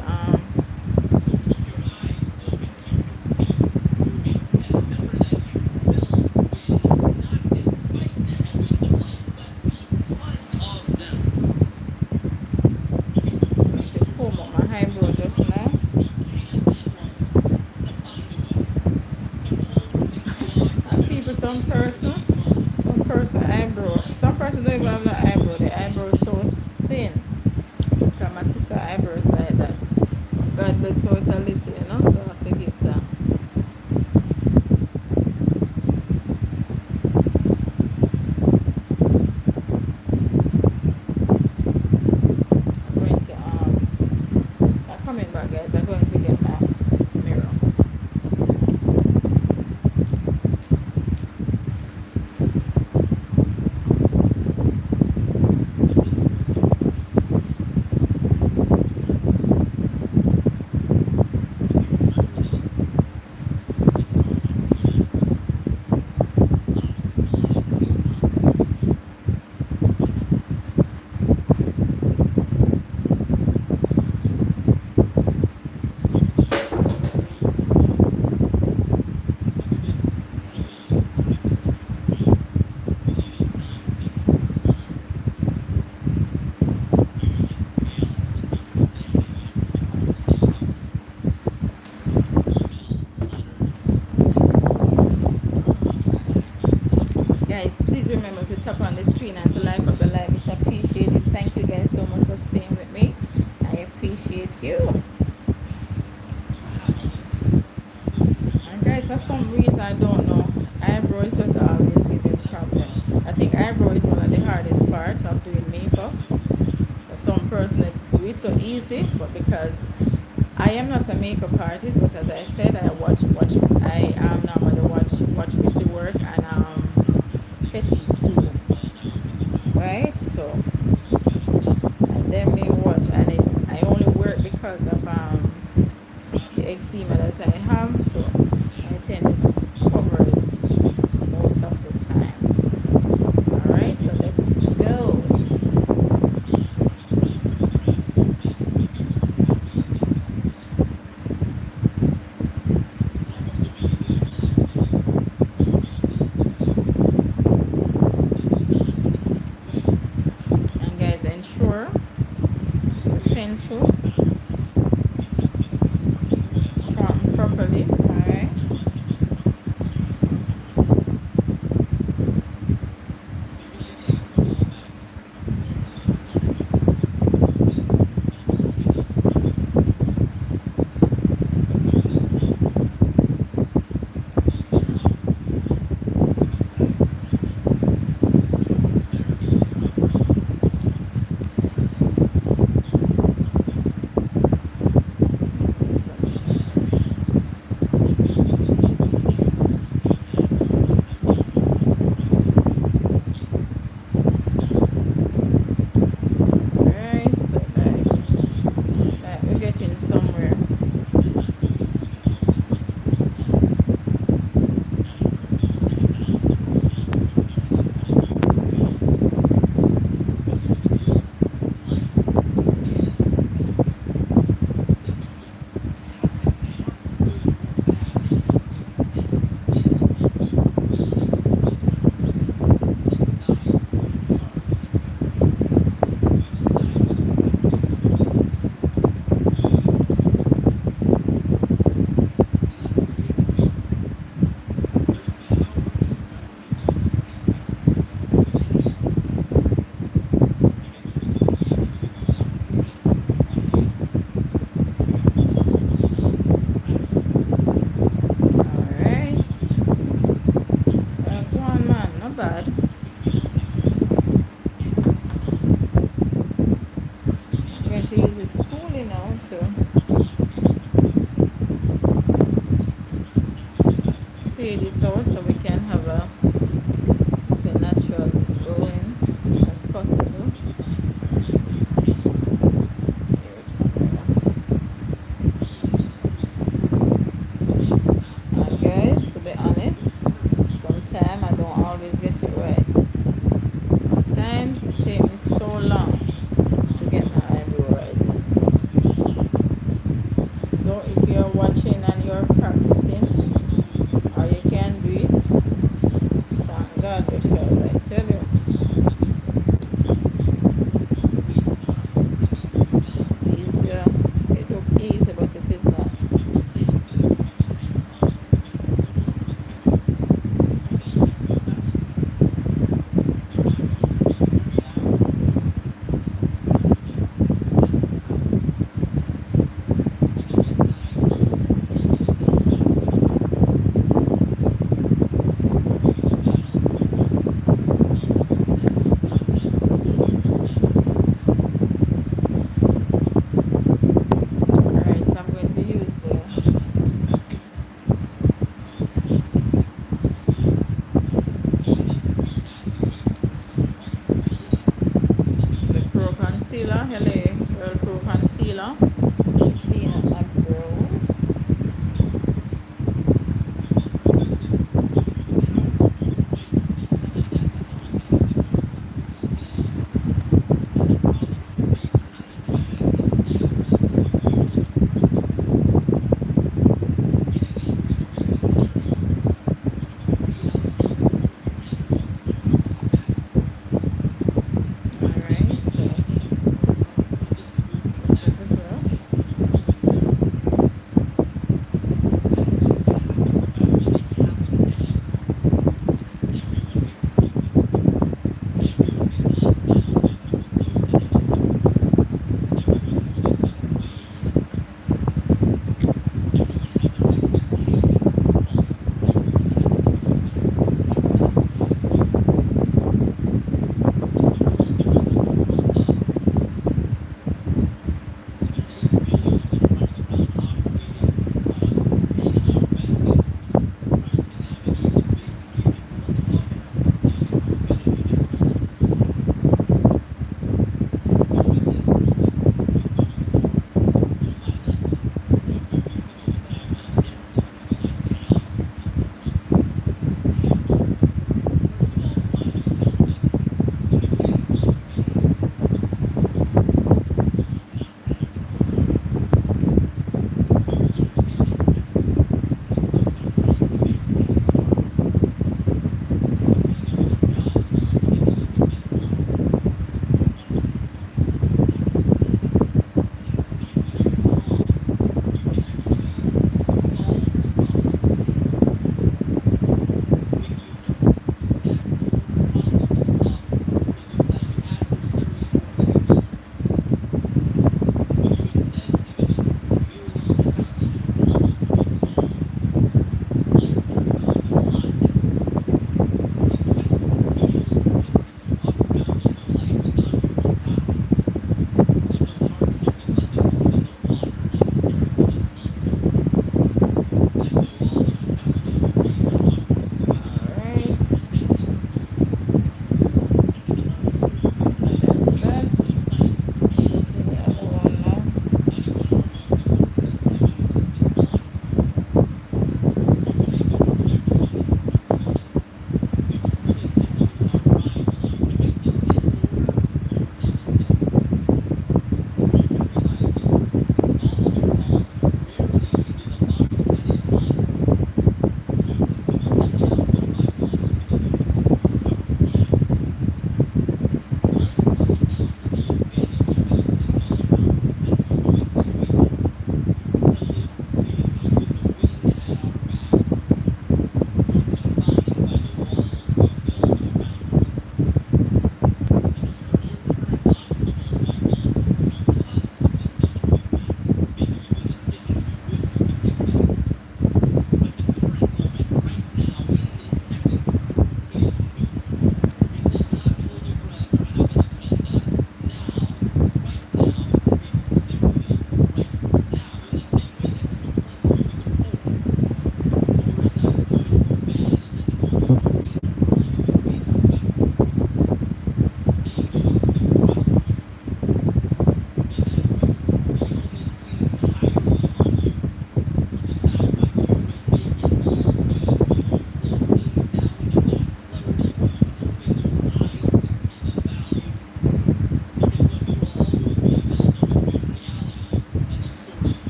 comb up my eyebrow just now. And people, some person eyebrow, some person don't even have no eyebrow. The eyebrow is so thin. Because my sister eyebrow is like that. God bless her with a little, you know, so I have to give thanks. I'm going to I'm coming back, guys. I'm going to get my mirror. Guys, please remember to tap on the screen and to like up the live. It's appreciated. Thank you guys so much for staying with me. I appreciate you. And guys, for some reason, I don't know, eyebrows just always give me problem. I think eyebrow is one of the hardest part of doing makeup. For some person, they do it so easy, but because I am not a makeup artist, but as I said, I normally watch Chrissy work, petite too, right? So and then me watch, and it's I only wear it because of the eczema that I have, so I tend to cover it most of the time. All right, so let's go. And guys, ensure the pencil sharpened properly. All right. So, all right. So like we're getting somewhere. All right. Go on, man. Not bad. I'm going to use this spoolie now to fade it out so we can have a natural going as possible. Here's my and guys, to be honest, sometimes I don't always get it right. Sometimes it takes me so long to get my eyebrow right. So if you're watching and you're practicing or you can do it, thank God, because I tell you, it's easier. It looks easy, but it is not.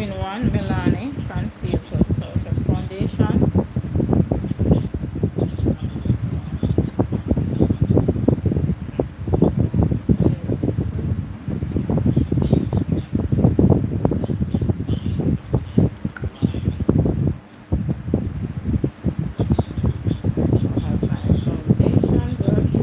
2-in-1 Milani Conceal Plus Perfect Foundation. I have my foundation brush.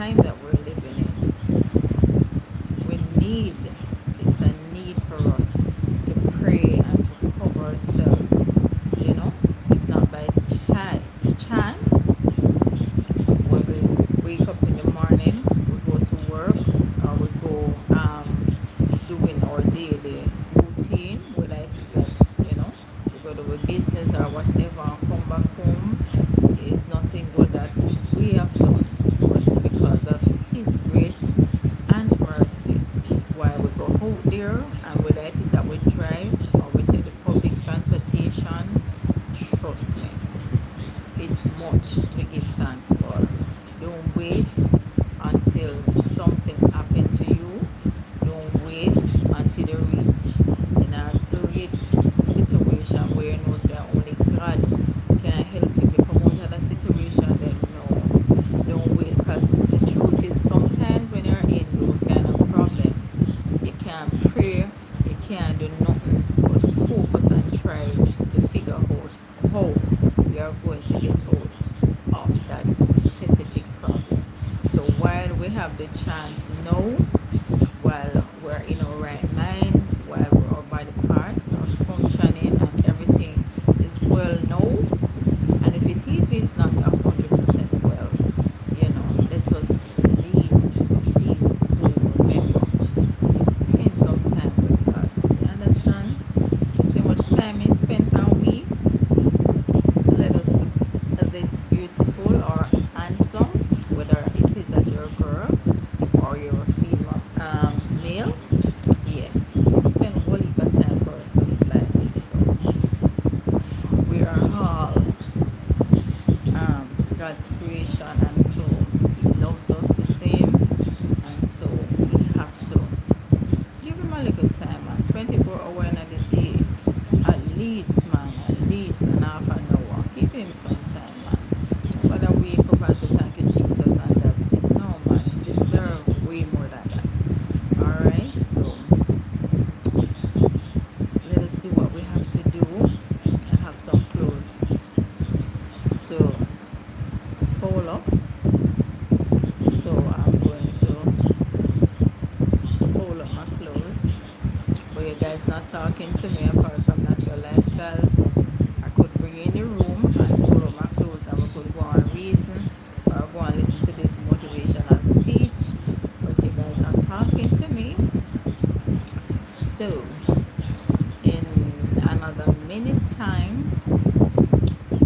time that we're living in, we need, it's a need for us to pray and to cover ourselves. You know, it's not by chance when we wake up in the morning, we go to work, or we go doing our daily routine, whether it is that, you know, we go to a business or whatever and come back home. It's nothing good that we have done, but it's because of His grace and mercy. While we go out there, and whether it is that we drive or we take the public transportation, trust me, it's much to give thanks for. Don't wait until something happens to you. Don't wait until you reach in a great situation where you know that only God can help you. If you come out of that situation, then no, don't wait, because the truth is sometimes when you're in those kind of problems, you can't pray, you can't do nothing but focus and try to figure out how you are going to get out of that specific problem. So while we have the chance now, while we're in our right minds, while our body parts are functioning and everything is well now, and if it is not 100% well, you know, let us please do remember to spend some time with God. You understand? See much time is spent on we to let us look at this beautiful or handsome, whether it is that you're a girl or you're a female, male. Yeah, we spend a whole heap of time for us to look like this. So we are all God's creation, and so He loves us the same, and so we have to give Him a little time, man. 24 hours in a day, at least, man, at least an half an hour. Give Him some time, man. Don't bother wake up and say thank you, Jesus, and that's it. No, man, you deserve way more than that. Alright, so let us do what we have to do. I have some clothes to fold up, so I'm going to fold up my clothes. But you guys not talking to me apart from natural lifestyle, so I could bring you in the room and fold up my clothes, and we could go and reason or go and listen to this motivational speech, but you guys not talking to me. So in another minute time,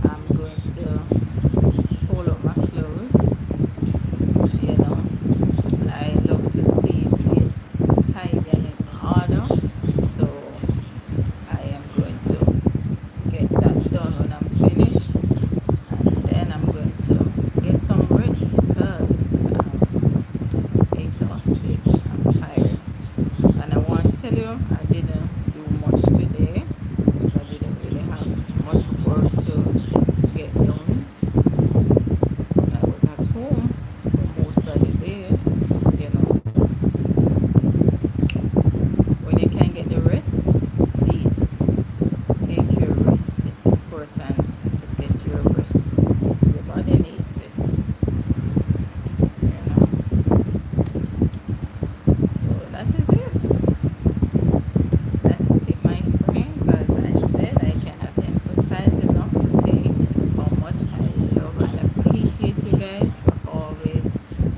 I'm going to fold up my clothes. You know, I love to see this tidy and in order, so I am going to get that done when I'm finished, and then I'm going to get some rest because I'm exhausted, I'm tired, and I want to tell you I didn't do much today because I didn't really have much work to get done. I was at home for most of the day, you know, so when you can get the rest, please take your rest. It's important to get your rest. Your body needs it, you know. So that is it. That is it, my friends. As I said, I cannot emphasize enough to say how much I love and appreciate you guys for always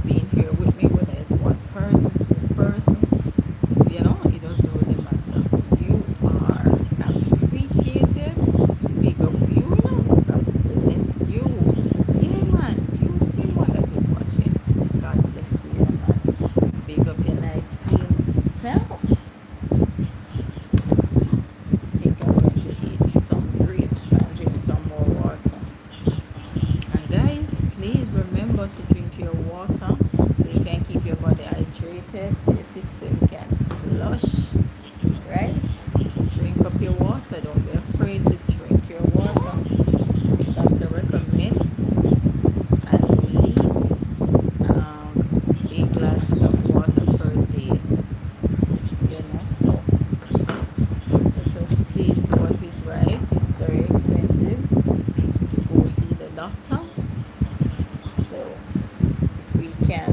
being here with me, whether it's one person, two person, you know, it doesn't really matter. You are appreciated. Big up you, you know. God bless you. Yeah, man. You see one that is watching. God bless you, man. Big up your nice clean self. I think I'm going to eat some grapes and drink some more water. And guys, please remember to drink your water so you can keep your body hydrated, so your system can flush, right? Drink up your water. Don't be afraid to drink your water. Doctor recommend at least 8 glasses of water per day. You know, so let us please do what is right. It's very expensive to go see the doctor. So if we can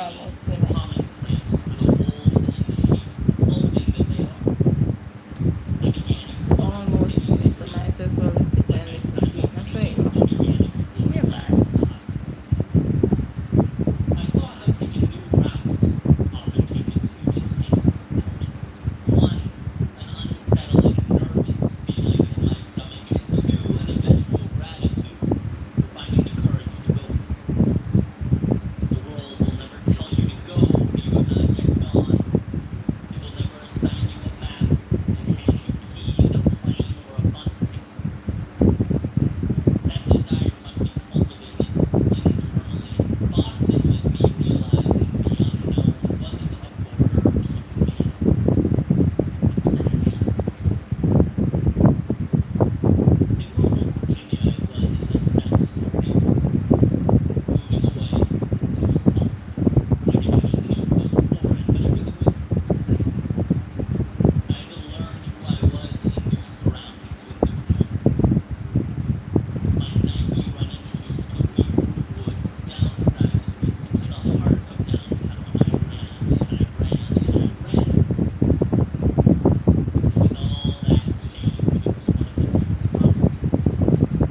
almost finished. commonplace for the wolves in sheep's clothing that they are. I began exploring Almost cities finished. So and might streets as well just sit like and I listen slept to it. in That's how you dreams. go. I began exploring Yeah, all man. the possibilities. I saw how taking new routes often came in two distinct components. One, an unsettling, nervous feeling in my stomach, and two, an eventual gratitude for finding the courage to go. The world will never tell you to go where you have not yet gone. It will never assign you a map and hand you keys, a plane, or a bus ticket. That desire must be cultivated internally. Boston was me realizing the unknown wasn't a border keeping me in. It was a haze. In Norfolk, Virginia, it was, in a sense, surreal. Moving away, it was calm. Like if I was new, it was foreign, but everything was exciting. I had to learn who I was in new surroundings with new people. My Nike running shoes took me through woods, down side streets, into the heart of downtown. I ran and I ran and I ran. With all that change, it was one of the few constants in my life.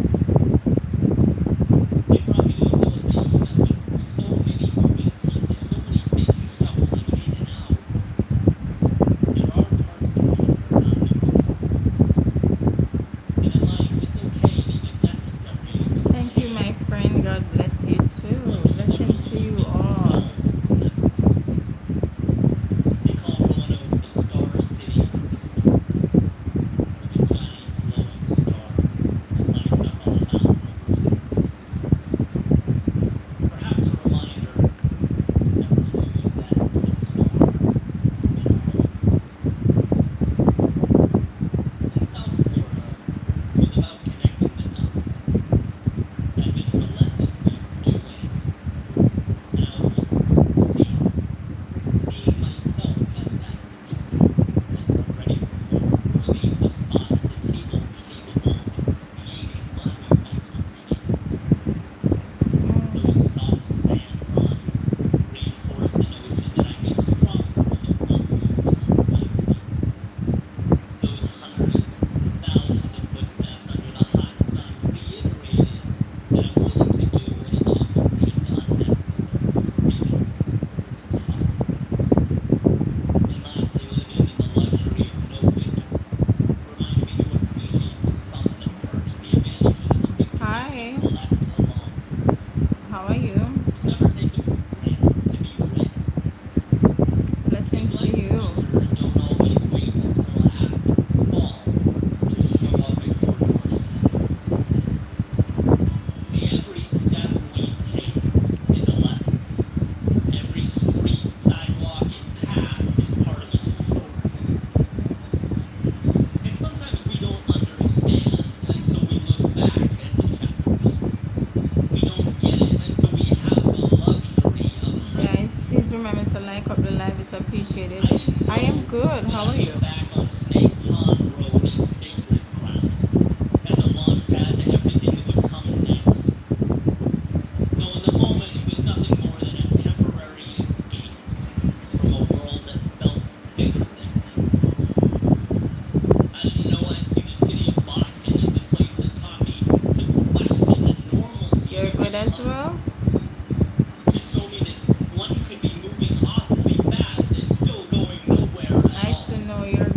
It brought me to the realization that with so many moving pieces, so many things shuffling in and out, there are parts of me that are non-negotiable. And in life, it's okay and even necessary to Thank you, my change. friend. God bless you too. Once you Blessings to you evolution all. dissolves the memories. They call Roanoke the Star City of the Sun, with a giant glowing star that lights up on a mountain overlooking the sea. Perhaps a reminder never to lose that North Star in our own world. And South Florida was about connecting the dots. I've been relentlessly doing, now it was seeing myself as that person, as ready for more, worthy of the spot at the table, capable of creating monumental change. Those soft sand runs reinforced the notion that I get stronger when the world moves under my feet. Those hundreds, thousands of footsteps under the hot sun reiterated that I'm willing to do what is often deemed unnecessary, even over the top. And lastly, living in the luxury of no window reminded me to appreciate the sun, the perks, the advantages, and the victories Hi. that are left along. How are you? It's never taken for granted to be ready. Blessings Because to life's you. winters don't always wait until after fall to show up at your doorstep. See, every step we take is a lesson. Every street, sidewalk, and path is part of a story. And sometimes we don't understand until we look back at the chapters. We don't get it until we have the luxury of Guys, hindsight. please remember to like up the live. It's appreciated. I didn't I am know good. that How I'd are you? look back on Snake Pond Road as sacred ground, as a launch pad to everything that would come next. Though in the moment it was nothing more than a temporary escape from a world that felt bigger than me. I didn't know I'd see the city of Boston as the place that taught me to question the normalcy You're of good my as life. well? To show me that one could be moving awfully fast and still going nowhere at Nice all. to know you're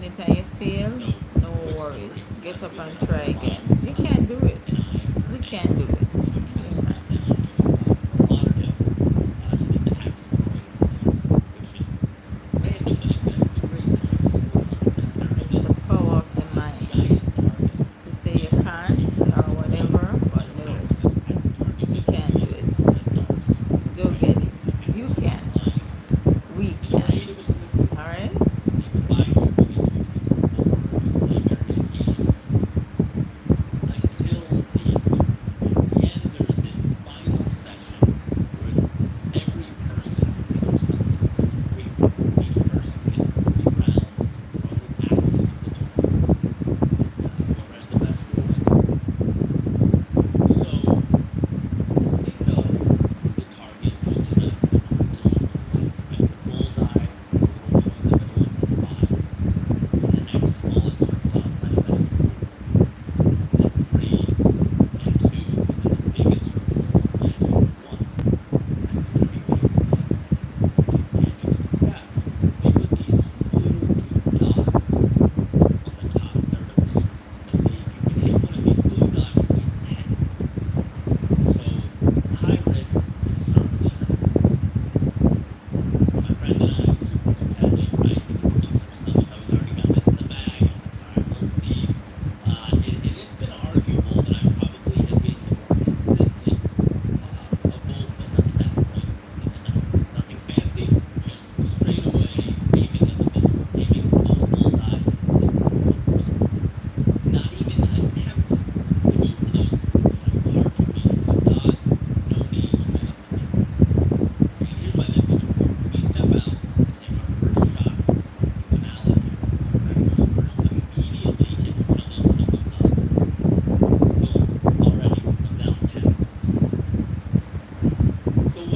doing it and you fail, no worries. Get up and try again. You can do it. We can do it. Yeah, man. It's the power of the mind to say you can't or whatever, but no, you can do it. Go get it. You can. We can. All right.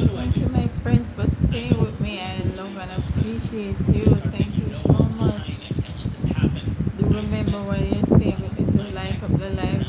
Thank you, my friends, for staying with me. I love and appreciate you. Thank you so much. Do remember while you're staying with me to like up the live